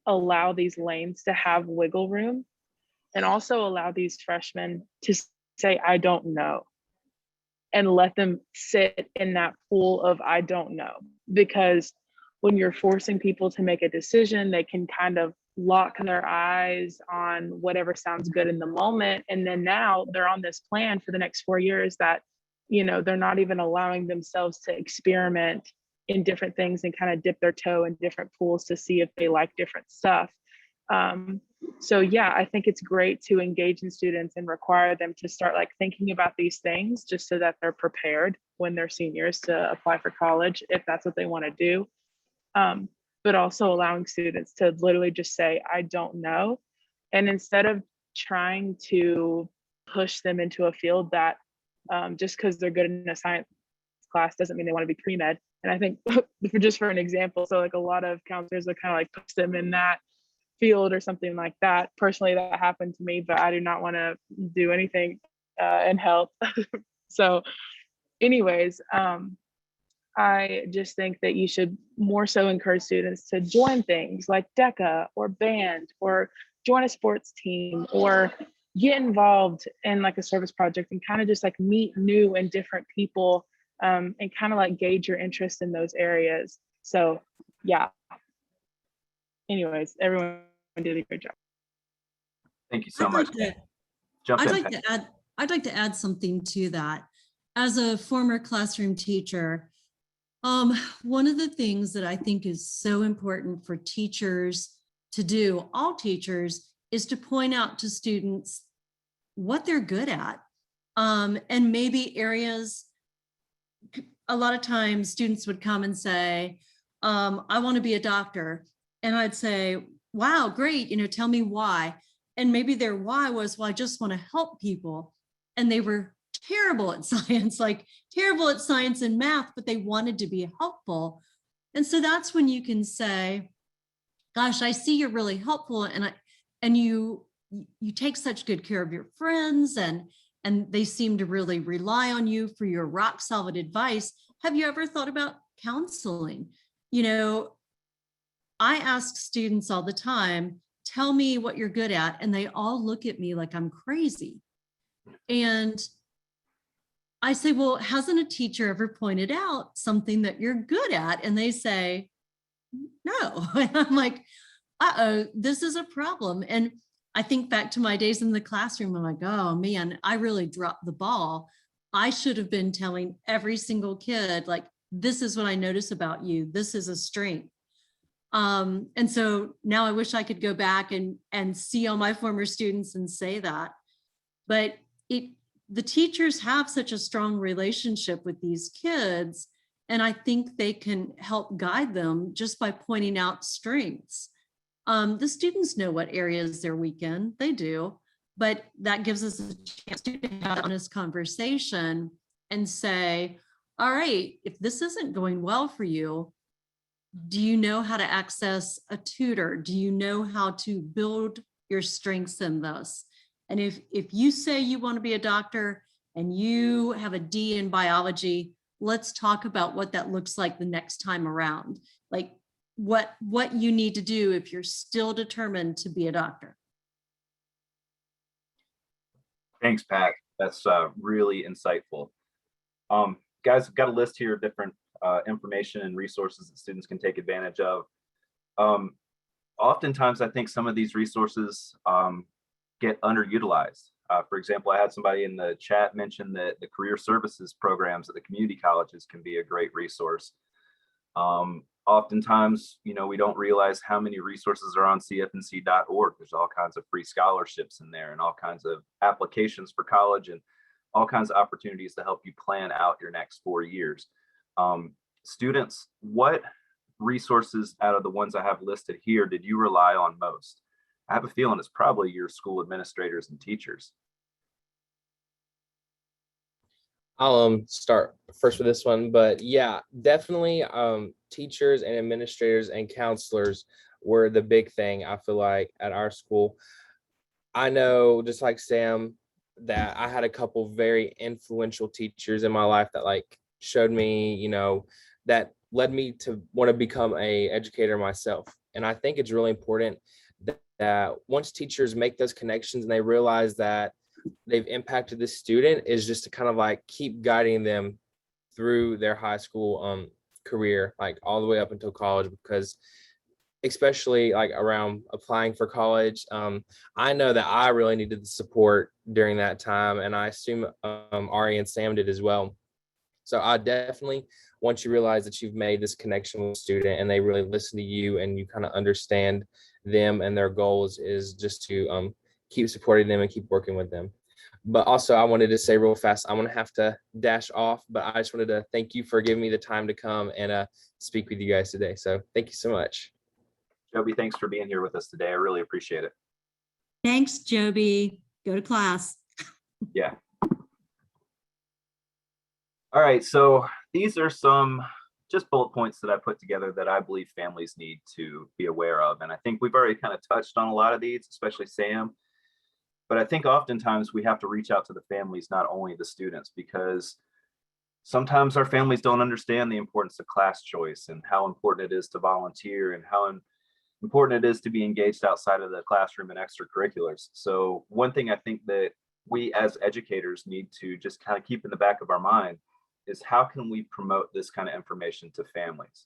allow these lanes to have wiggle room, and also allow these freshmen to say, I don't know, and let them sit in that pool of I don't know. Because when you're forcing people to make a decision, they can kind of lock their eyes on whatever sounds good in the moment. And then now they're on this plan for the next 4 years that, you know, they're not even allowing themselves to experiment in different things and kind of dip their toe in different pools to see if they like different stuff. So yeah, I think it's great to engage in students and require them to start like thinking about these things, just so that they're prepared when they're seniors to apply for college, if that's what they want to do. But also allowing students to literally just say, I don't know. And instead of trying to push them into a field that just because they're good in a science class doesn't mean they want to be pre-med. And I think just for an example, so like a lot of counselors will kind of like push them in that field or something like that. Personally, that happened to me, but I do not want to do anything in health. So anyways, I just think that you should more so encourage students to join things like DECA or band, or join a sports team, or get involved in like a service project, and kind of just like meet new and different people, and kind of like gauge your interest in those areas. So yeah. Anyways, everyone did a great job. Thank you so much. Jump I'd in, like Pat. to add, I'd like to add something to that. As a former classroom teacher, one of the things that I think is so important for teachers to do, all teachers, is to point out to students what they're good at. And maybe areas, a lot of times students would come and say, I want to be a doctor. And I'd say, wow, great, tell me why. And maybe their why was, well, I just want to help people. And they were terrible at science, like terrible at science and math, but they wanted to be helpful. And so that's when you can say, gosh, I see you're really helpful, and you take such good care of your friends, and they seem to really rely on you for your rock solid advice. Have you ever thought about counseling? I ask students all the time, tell me what you're good at, and they all look at me like I'm crazy. And I say, well, hasn't a teacher ever pointed out something that you're good at? And they say, no. And I'm like, uh-oh, this is a problem. And I think back to my days in the classroom. I'm like, oh man, I really dropped the ball. I should have been telling every single kid, like, this is what I notice about you. This is a strength. And so now I wish I could go back and see all my former students and say that. But the teachers have such a strong relationship with these kids, and I think they can help guide them just by pointing out strengths. The students know what areas they're weak in, they do, but that gives us a chance to have an honest conversation and say, all right, if this isn't going well for you, do you know how to access a tutor? Do you know how to build your strengths in this? And if you say you want to be a doctor and you have a D in biology, let's talk about what that looks like the next time around. Like what you need to do if you're still determined to be a doctor. Thanks, Pat. That's really insightful. Guys, I've got a list here of different information and resources that students can take advantage of. Oftentimes, I think some of these resources get underutilized. For example, I had somebody in the chat mention that the career services programs at the community colleges can be a great resource. Oftentimes, we don't realize how many resources are on cfnc.org. There's all kinds of free scholarships in there and all kinds of applications for college and all kinds of opportunities to help you plan out your next 4 years. Students, what resources out of the ones I have listed here did you rely on most? I have a feeling it's probably your school administrators and teachers. I'll start first with this one, but yeah, definitely teachers and administrators and counselors were the big thing, I feel like, at our school. I know, just like Sam, that I had a couple very influential teachers in my life that like showed me, that led me to want to become a educator myself. And I think it's really important that once teachers make those connections and they realize that they've impacted the student, is just to kind of like keep guiding them through their high school career, like all the way up until college, because especially like around applying for college, I know that I really needed the support during that time, and I assume Ari and Sam did as well. So I definitely, once you realize that you've made this connection with a student and they really listen to you and you kind of understand them and their goals, is just to keep supporting them and keep working with them. But also, I wanted to say real fast, I'm going to have to dash off, but I just wanted to thank you for giving me the time to come and speak with you guys today. So thank you so much. Joby, thanks for being here with us today. I really appreciate it. Thanks, Joby. Go to class. Yeah. All right, so these are some just bullet points that I put together that I believe families need to be aware of. And I think we've already kind of touched on a lot of these, especially Sam. But I think oftentimes we have to reach out to the families, not only the students, because sometimes our families don't understand the importance of class choice and how important it is to volunteer and how important it is to be engaged outside of the classroom and extracurriculars. So one thing I think that we as educators need to just kind of keep in the back of our mind is how can we promote this kind of information to families?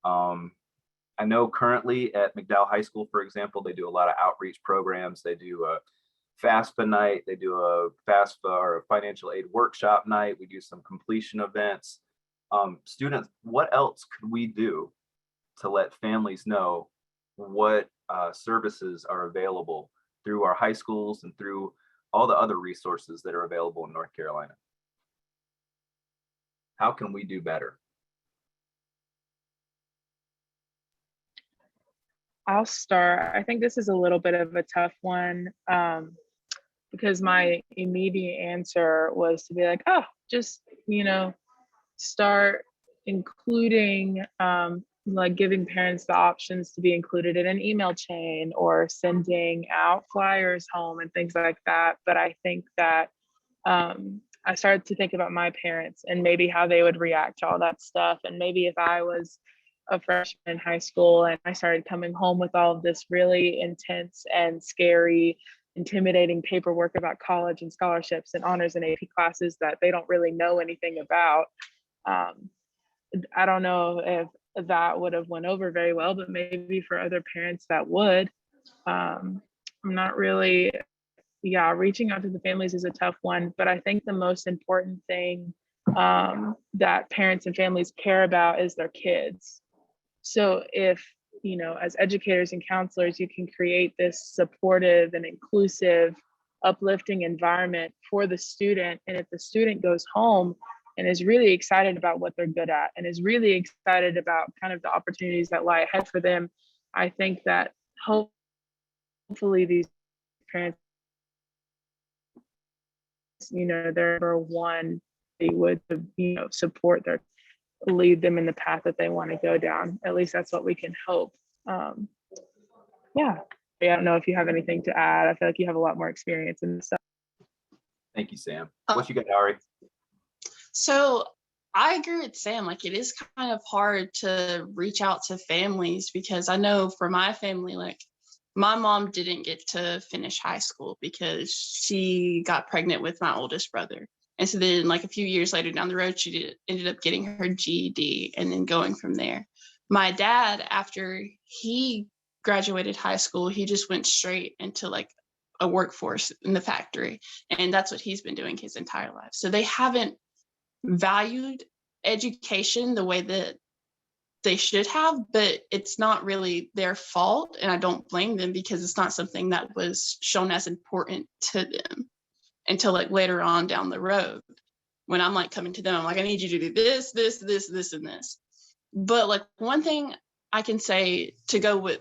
I know currently at McDowell High School, for example, they do a lot of outreach programs. They do a FAFSA night, they do a FAFSA or a financial aid workshop night. We do some completion events. Students, what else could we do to let families know what services are available through our high schools and through all the other resources that are available in North Carolina? How can we do better? I'll start. I think this is a little bit of a tough one because my immediate answer was to be like, oh, just, start including like giving parents the options to be included in an email chain or sending out flyers home and things like that. But I think that I started to think about my parents and maybe how they would react to all that stuff. And maybe if I was a freshman in high school and I started coming home with all of this really intense and scary, intimidating paperwork about college and scholarships and honors and AP classes that they don't really know anything about, I don't know if that would have went over very well, but maybe for other parents that would. I'm not really, reaching out to the families is a tough one, but I think the most important thing that parents and families care about is their kids. So if, as educators and counselors, you can create this supportive and inclusive, uplifting environment for the student, and if the student goes home and is really excited about what they're good at and is really excited about kind of the opportunities that lie ahead for them, I think that hopefully these parents, their number one, they would, support their, lead them in the path that they want to go down. At least that's what we can hope. I don't know if you have anything to add. I feel like you have a lot more experience in this stuff. Thank you, Sam. What you got, Ari? So I agree with Sam. Like, it is kind of hard to reach out to families because I know for my family, like my mom didn't get to finish high school because she got pregnant with my oldest brother. And so then like a few years later down the road, she ended up getting her GED and then going from there. My dad, after he graduated high school, he just went straight into like a workforce in the factory. And that's what he's been doing his entire life. So they haven't valued education the way that they should have, but it's not really their fault. And I don't blame them because it's not something that was shown as important to them until like later on down the road. When I'm like coming to them, I'm like, I need you to do this, this, this, this, and this. But like one thing I can say to go with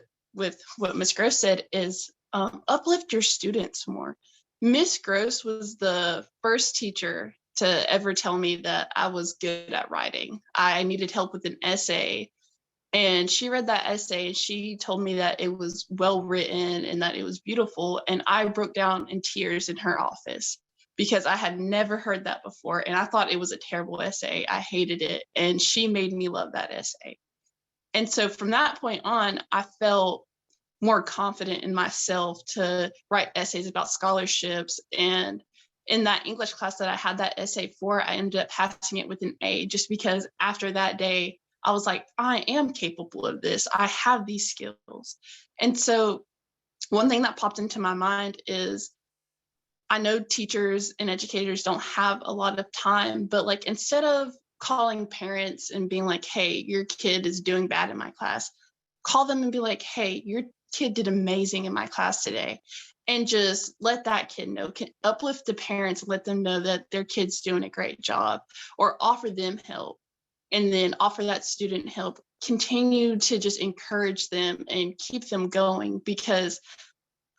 what Ms. Gross said is uplift your students more. Ms. Gross was the first teacher to ever tell me that I was good at writing. I needed help with an essay. And she read that essay and she told me that it was well written and that it was beautiful. And I broke down in tears in her office because I had never heard that before. And I thought it was a terrible essay. I hated it. And she made me love that essay. And so from that point on, I felt more confident in myself to write essays about scholarships. And in that English class that I had that essay for, I ended up passing it with an A just because after that day, I was like, I am capable of this. I have these skills. And so one thing that popped into my mind is I know teachers and educators don't have a lot of time, but like instead of calling parents and being like, hey, your kid is doing bad in my class, call them and be like, hey, your kid did amazing in my class today. And just let that kid know, uplift the parents, let them know that their kid's doing a great job, or offer them help. And then offer that student help, continue to just encourage them and keep them going, because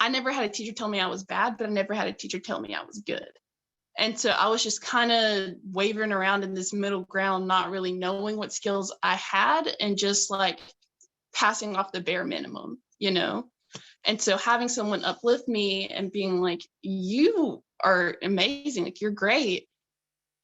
I never had a teacher tell me I was bad, but I never had a teacher tell me I was good. And so I was just kind of wavering around in this middle ground, not really knowing what skills I had and just like passing off the bare minimum, you know? And so having someone uplift me and being like, you are amazing, like you're great,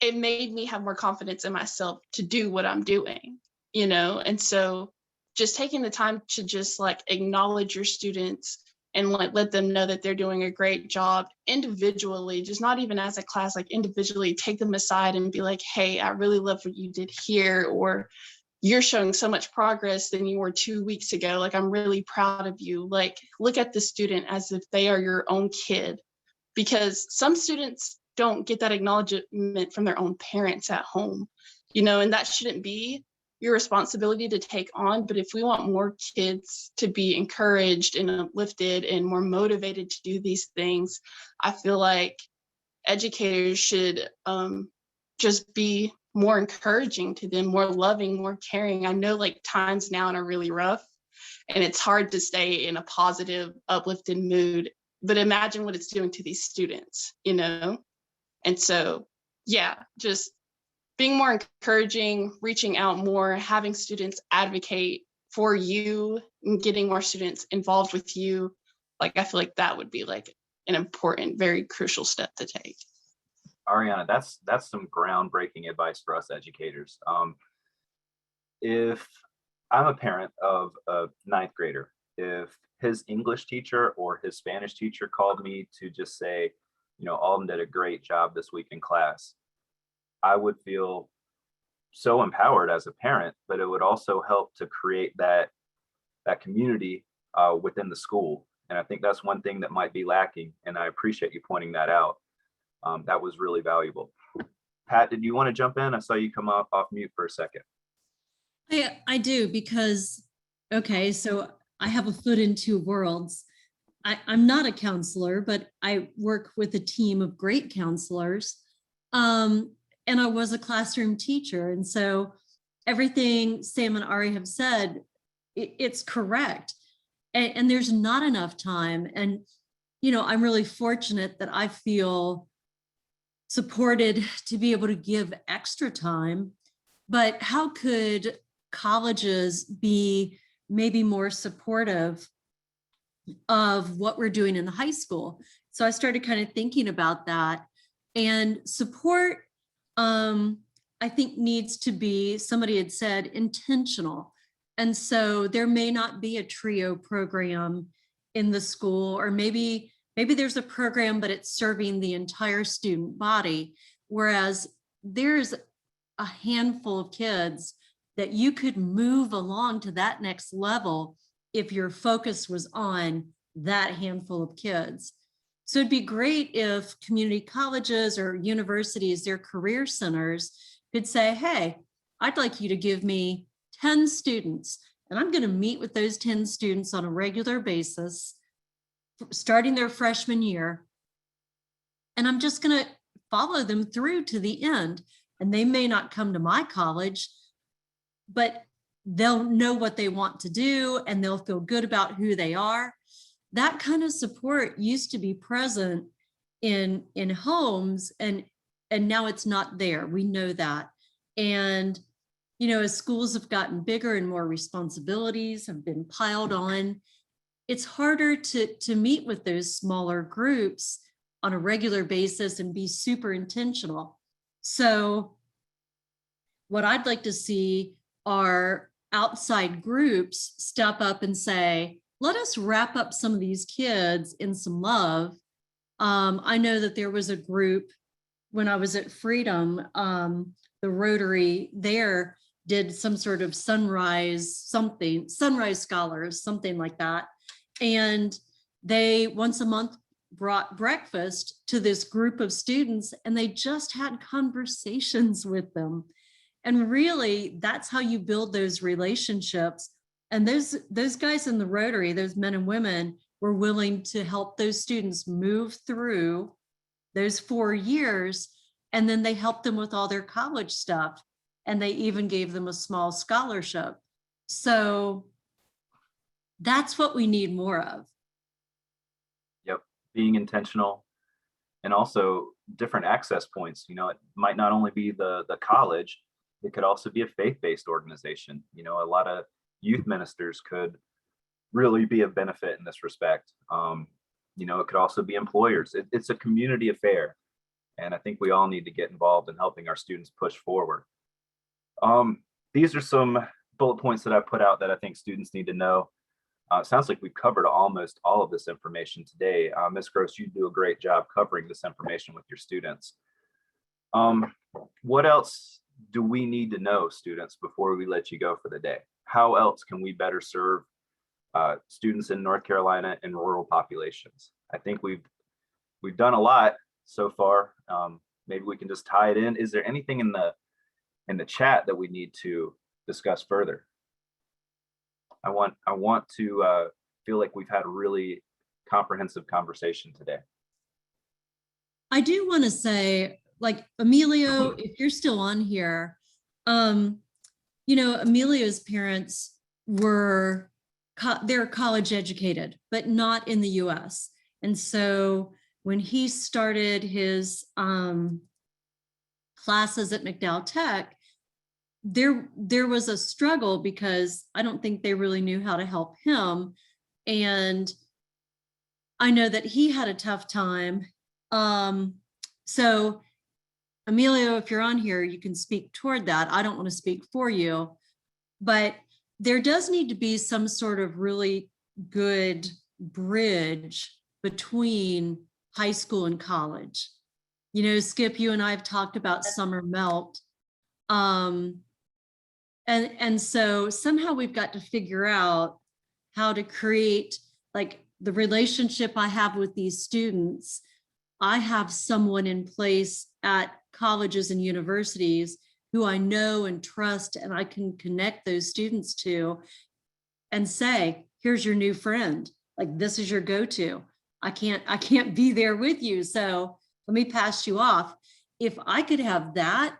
it made me have more confidence in myself to do what I'm doing, you know? And so just taking the time to just like acknowledge your students and like let them know that they're doing a great job individually, just not even as a class, like individually take them aside and be like, hey, I really love what you did here, or you're showing so much progress than you were 2 weeks ago. Like, I'm really proud of you. Like, look at the student as if they are your own kid, because some students don't get that acknowledgement from their own parents at home, you know, and that shouldn't be your responsibility to take on. But if we want more kids to be encouraged and uplifted and more motivated to do these things, I feel like educators should just be more encouraging to them, more loving, more caring. I know like times now are really rough and it's hard to stay in a positive, uplifted mood, but imagine what it's doing to these students, you know? And so, yeah, just being more encouraging, reaching out more, having students advocate for you and getting more students involved with you. Like, I feel like that would be like an important, very crucial step to take. Ariana, that's some groundbreaking advice for us educators. If I'm a parent of a ninth grader, if his English teacher or his Spanish teacher called me to just say, you know, Alden did a great job this week in class, I would feel so empowered as a parent, but it would also help to create that community within the school. And I think that's one thing that might be lacking. And I appreciate you pointing that out. That was really valuable. Pat, did you want to jump in? I saw you come off mute for a second. I do, because, okay, so I have a foot in two worlds. I'm not a counselor, but I work with a team of great counselors. And I was a classroom teacher. And so everything Sam and Ari have said, it's correct. And there's not enough time. And, you know, I'm really fortunate that I feel supported to be able to give extra time. But how could colleges be maybe more supportive of what we're doing in the high school? So I started kind of thinking about that, and support, I think, needs to be, somebody had said, intentional. And so there may not be a trio program in the school, or maybe there's a program, but it's serving the entire student body. Whereas there's a handful of kids that you could move along to that next level if your focus was on that handful of kids. So it'd be great if community colleges or universities, their career centers, could say, hey, I'd like you to give me 10 students, and I'm going to meet with those 10 students on a regular basis, starting their freshman year. And I'm just going to follow them through to the end. And they may not come to my college, but they'll know what they want to do and they'll feel good about who they are. That kind of support used to be present in homes, and now it's not there. We know that. And, you know, as schools have gotten bigger and more responsibilities have been piled on, it's harder to meet with those smaller groups on a regular basis and be super intentional. So what I'd like to see are outside groups step up and say, let us wrap up some of these kids in some love. I know that there was a group when I was at Freedom, the Rotary there did some sort of sunrise scholars, something like that. And they once a month brought breakfast to this group of students, and they just had conversations with them. And really, that's how you build those relationships. And those guys in the Rotary, those men and women, were willing to help those students move through those 4 years. And then they helped them with all their college stuff. And they even gave them a small scholarship. So that's what we need more of. Yep, being intentional. And also, different access points. It might not only be the college, it could also be a faith-based organization. A lot of youth ministers could really be of benefit in this respect. It could also be employers. It's a community affair. And I think we all need to get involved in helping our students push forward. These are some bullet points that I put out that I think students need to know. It sounds like we've covered almost all of this information today. Ms. Gross, you do a great job covering this information with your students. What else do we need to know, students, before we let you go for the day? How else can we better serve students in North Carolina and rural populations? I think we've done a lot so far. Maybe we can just tie it in. Is there anything in the chat that we need to discuss further? I want to feel like we've had a really comprehensive conversation today. I do want to say, like, Emilio, if you're still on here, Emilio's parents they're college educated, but not in the US. And so when he started his classes at McDowell Tech, there was a struggle because I don't think they really knew how to help him. And I know that he had a tough time. So Emilio, if you're on here, you can speak toward that. I don't want to speak for you, but there does need to be some sort of really good bridge between high school and college. Skip, you and I have talked about summer melt. And so somehow we've got to figure out how to create, like, the relationship I have with these students. I have someone in place at colleges and universities who I know and trust, and I can connect those students to and say, here's your new friend. Like, this is your go-to. I can't be there with you, so let me pass you off. If I could have that,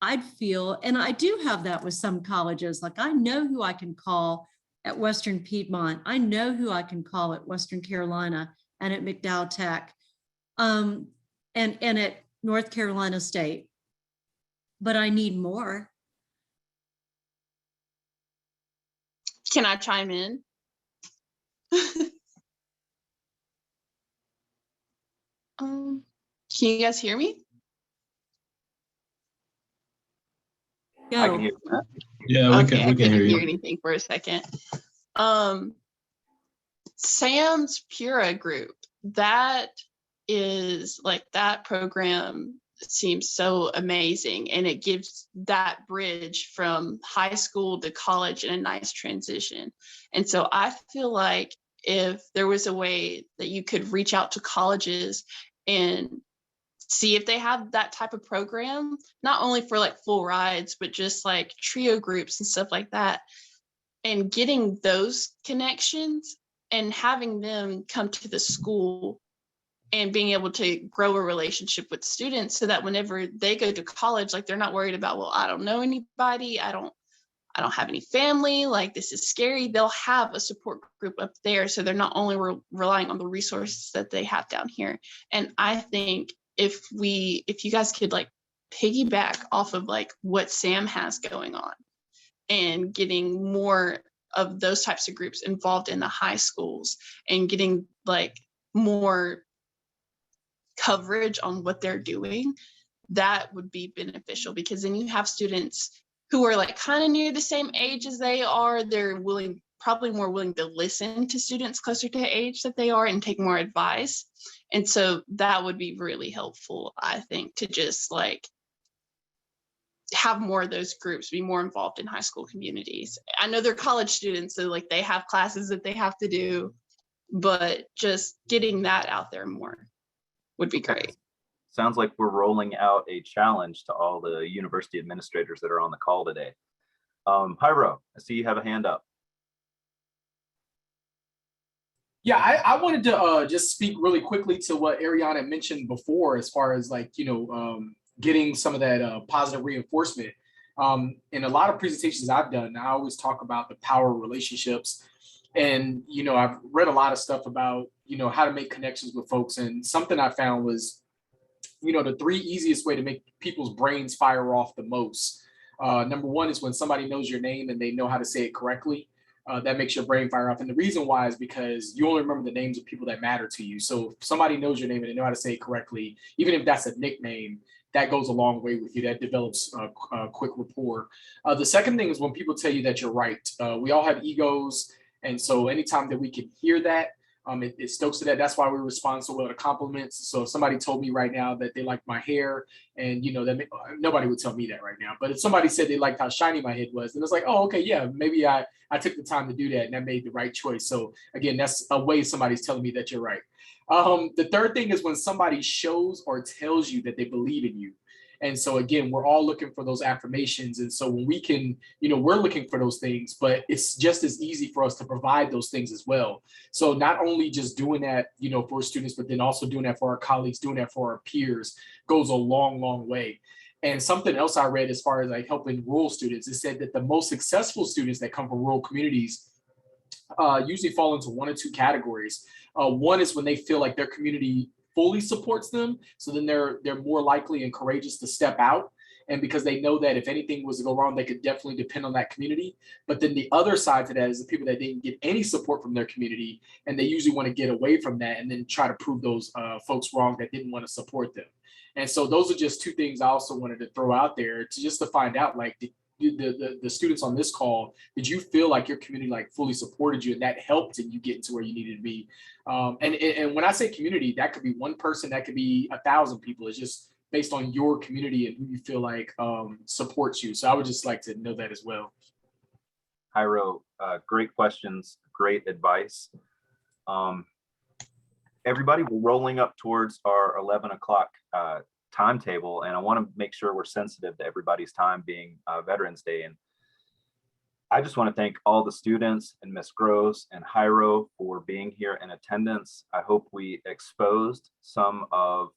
I'd feel, and I do have that with some colleges, like, I know who I can call at Western Piedmont. I know who I can call at Western Carolina and at McDowell Tech, and at North Carolina State. But I need more. Can I chime in? Can you guys hear me? I can hear you. Yeah, we can hear you. Anything for a second. Samspura group, that is like, that program seems so amazing, and it gives that bridge from high school to college in a nice transition. And so I feel like if there was a way that you could reach out to colleges and see if they have that type of program, not only for like full rides, but just like trio groups and stuff like that, and getting those connections and having them come to the school and being able to grow a relationship with students, so that whenever they go to college, like, they're not worried about, well, I don't know anybody, I don't have any family, like, this is scary. They'll have a support group up there, so they're not only relying on the resources that they have down here. And I think if you guys could, like, piggyback off of like what Sam has going on and getting more of those types of groups involved in the high schools and getting like more coverage on what they're doing, that would be beneficial, because then you have students who are like kind of near the same age as they are. They're probably more willing to listen to students closer to age that they are and take more advice. And so that would be really helpful, I think, to just like have more of those groups be more involved in high school communities. I know they're college students, so like they have classes that they have to do, but just getting that out there more would be great. Sounds like we're rolling out a challenge to all the university administrators that are on the call today. Pyro, I see you have a hand up. Yeah, I wanted to just speak really quickly to what Ariana mentioned before, as far as like, getting some of that positive reinforcement. In a lot of presentations I've done, I always talk about the power of relationships. And, I've read a lot of stuff about, how to make connections with folks. And something I found was the three easiest way to make people's brains fire off the most. Number one is when somebody knows your name and they know how to say it correctly. That makes your brain fire off. And the reason why is because you only remember the names of people that matter to you. So if somebody knows your name and they know how to say it correctly, even if that's a nickname, that goes a long way with you. That develops a quick rapport. The second thing is when people tell you that you're right. We all have egos. And so anytime that we can hear that, it stokes to that. That's why we respond so well to compliments. So if somebody told me right now that they like my hair, and that nobody would tell me that right now. But if somebody said they liked how shiny my head was, then it's like, oh, okay, yeah, maybe I took the time to do that and I made the right choice. So again, that's a way somebody's telling me that you're right. The third thing is when somebody shows or tells you that they believe in you. And so again, we're all looking for those affirmations. And so when we can, we're looking for those things, but it's just as easy for us to provide those things as well. So not only just doing that, for students, but then also doing that for our colleagues, doing that for our peers goes a long, long way. And something else I read as far as like helping rural students, it said that the most successful students that come from rural communities usually fall into one or two categories. One is when they feel like their community fully supports them. So then they're more likely and courageous to step out. And because they know that if anything was to go wrong, they could definitely depend on that community. But then the other side to that is the people that didn't get any support from their community, and they usually want to get away from that and then try to prove those folks wrong that didn't want to support them. And so those are just two things I also wanted to throw out there to find out, like, the students on this call, did you feel like your community like fully supported you and that helped and you get to where you needed to be? And when I say community, that could be one person, that could be 1,000 people. It's just based on your community and who you feel like supports you. So I would just like to know that as well. Pyro, great questions, great advice. Everybody, we're rolling up towards our 11 o'clock timetable, and I want to make sure we're sensitive to everybody's time, being Veterans Day. And I just want to thank all the students and Ms. Gross and Pyro for being here in attendance. I hope we exposed some of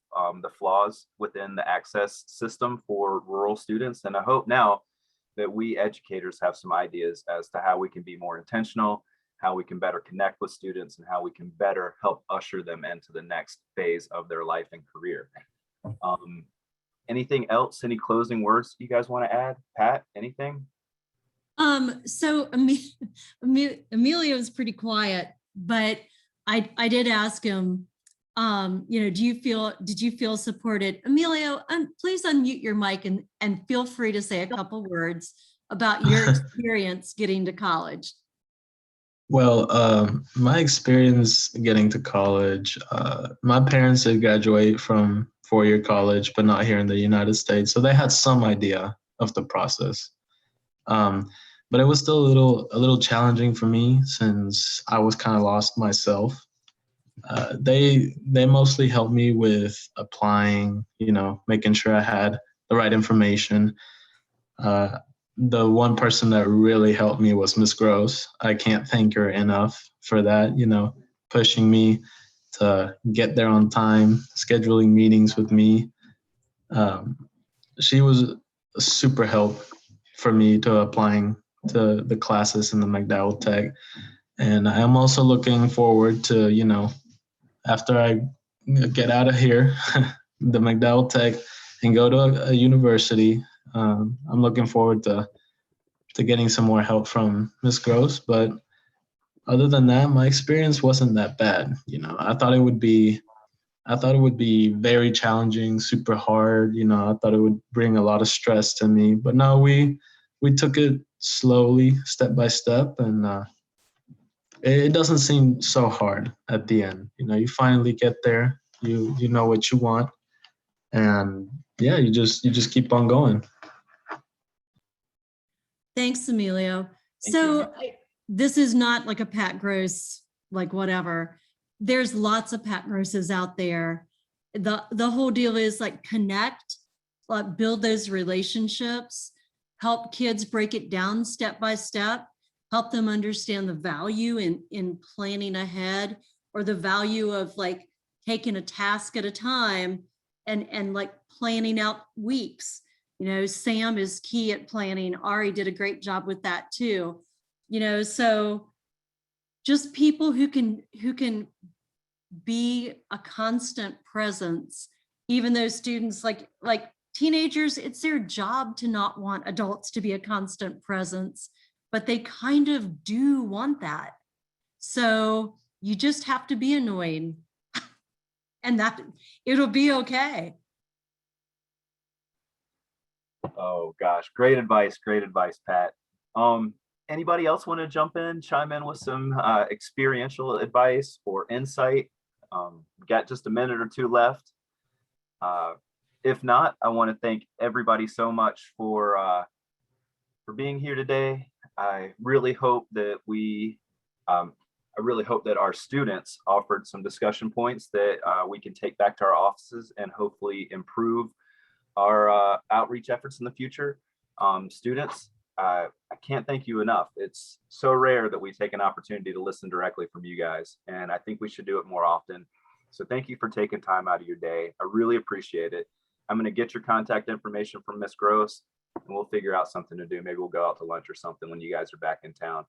the flaws within the access system for rural students. And I hope now that we educators have some ideas as to how we can be more intentional, how we can better connect with students, and how we can better help usher them into the next phase of their life and career. Anything else? Any closing words you guys want to add? Pat, anything? So Emilio is pretty quiet, but I did ask him, did you feel supported? Emilio, please unmute your mic and feel free to say a couple words about your experience getting to college. Well, my experience getting to college, my parents did graduate from four-year college, but not here in the United States. So they had some idea of the process. But it was still a little challenging for me since I was kind of lost myself. They mostly helped me with applying, making sure I had the right information. The one person that really helped me was Ms. Gross. I can't thank her enough for that, pushing me to get there on time, scheduling meetings with me. She was a super help for me to applying to the classes in the McDowell Tech. And I'm also looking forward to, after I get out of here, the McDowell Tech, and go to a university. I'm looking forward to getting some more help from Ms. Gross. But other than that, my experience wasn't that bad. I thought it would be very challenging, super hard. I thought it would bring a lot of stress to me. But no, we took it slowly, step by step, and it doesn't seem so hard at the end. You finally get there. You know what you want, and yeah, you just keep on going. Thanks, Emilio. Thank you. This is not like a Pat Gross, like whatever. There's lots of Pat Grosses out there. The whole deal is like connect, like build those relationships, help kids break it down step by step, help them understand the value in planning ahead, or the value of like taking a task at a time and like planning out weeks. Sam is key at planning. Ari did a great job with that too. So just people who can be a constant presence even though students like teenagers, it's their job to not want adults to be a constant presence, but they kind of do want that. So you just have to be annoying and that it'll be okay. Oh gosh, great advice, Pat. Anybody else want to jump in, chime in with some experiential advice or insight? We got just a minute or two left. If not, I want to thank everybody so much for being here today. I really hope that our students offered some discussion points that we can take back to our offices and hopefully improve our outreach efforts in the future. Students, I can't thank you enough. It's so rare that we take an opportunity to listen directly from you guys, and I think we should do it more often. So thank you for taking time out of your day. I really appreciate it. I'm going to get your contact information from Miss Gross, and we'll figure out something to do. Maybe we'll go out to lunch or something when you guys are back in town.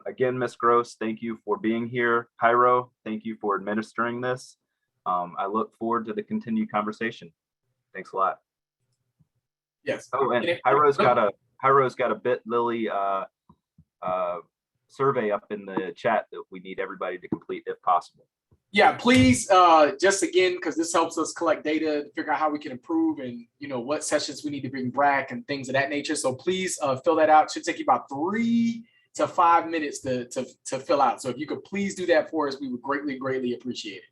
Again, Miss Gross, thank you for being here. Pyro, thank you for administering this. I look forward to the continued conversation. Thanks a lot. Yes. Oh, and Pyro's got a Bit.Ly survey up in the chat that we need everybody to complete if possible. Yeah, please, just again, because this helps us collect data to figure out how we can improve and, you know, what sessions we need to bring back and things of that nature. So please fill that out. It should take you about 3 to 5 minutes to fill out. So if you could please do that for us, we would greatly, greatly appreciate it.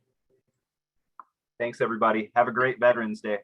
Thanks, everybody. Have a great Veterans Day.